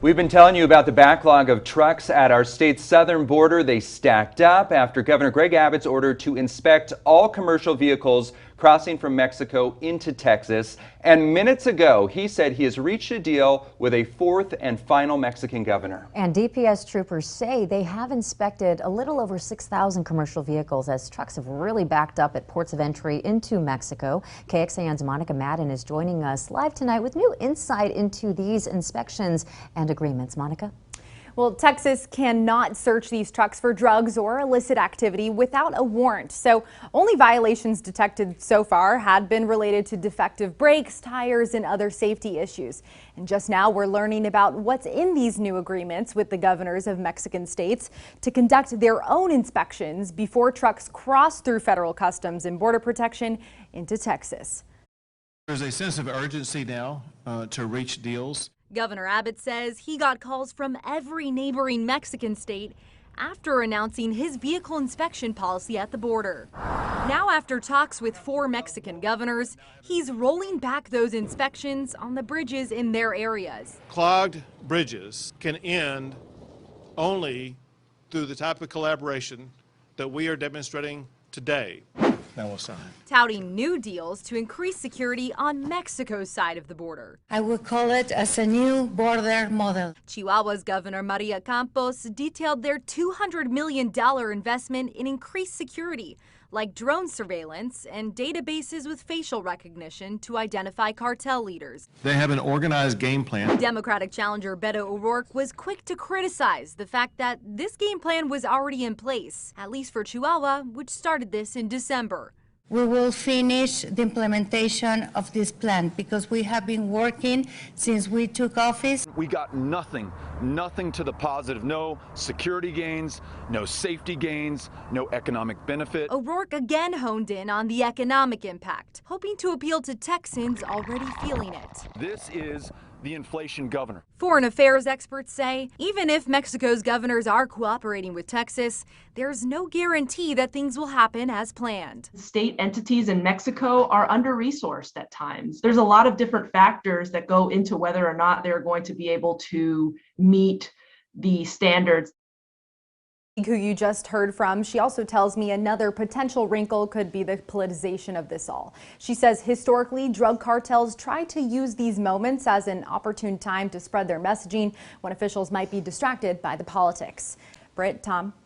We've been telling you about the backlog of trucks at our state's southern border. They stacked up after Governor Greg Abbott's order to inspect all commercial vehicles crossing from Mexico into Texas. And minutes ago, he said he has reached a deal with a fourth and final Mexican governor. And DPS troopers say they have inspected a little over 6,000 commercial vehicles as trucks have really backed up at ports of entry into Mexico. KXAN's Monica Madden is joining us live tonight with new insight into these inspections and agreements. Monica? Well, Texas cannot search these trucks for drugs or illicit activity without a warrant. So only violations detected so far had been related to defective brakes, tires, and other safety issues. And just now we're learning about what's in these new agreements with the governors of Mexican states to conduct their own inspections before trucks cross through federal customs and border protection into Texas. There's a sense of urgency now to reach deals. Governor Abbott says he got calls from every neighboring Mexican state after announcing his vehicle inspection policy at the border. Now, after talks with 4 Mexican governors, he's rolling back those inspections on the bridges in their areas. Clogged bridges can end only through the type of collaboration that we are demonstrating today. Now we'll sign. Touting new deals to increase security on Mexico's side of the border. I would call it as a new border model. Chihuahua's Governor Maria Campos detailed their $200 million investment in increased security, like drone surveillance and databases with facial recognition to identify cartel leaders. They have an organized game plan. Democratic challenger Beto O'Rourke was quick to criticize the fact that this game plan was already in place, at least for Chihuahua, which started this in December. We will finish the implementation of this plan because we have been working since we took office. We got nothing to the positive. No security gains, no safety gains, no economic benefit. O'Rourke again honed in on the economic impact, hoping to appeal to Texans already feeling it. This is the inflation governor. Foreign affairs experts say even if Mexico's governors are cooperating with Texas, there's no guarantee that things will happen as planned. State entities in Mexico are under-resourced at times. There's a lot of different factors that go into whether or not they're going to be able to meet the standards. Who you just heard from, she also tells me another potential wrinkle could be the politicization of this all. She says historically, drug cartels try to use these moments as an opportune time to spread their messaging when officials might be distracted by the politics. Britt, Tom.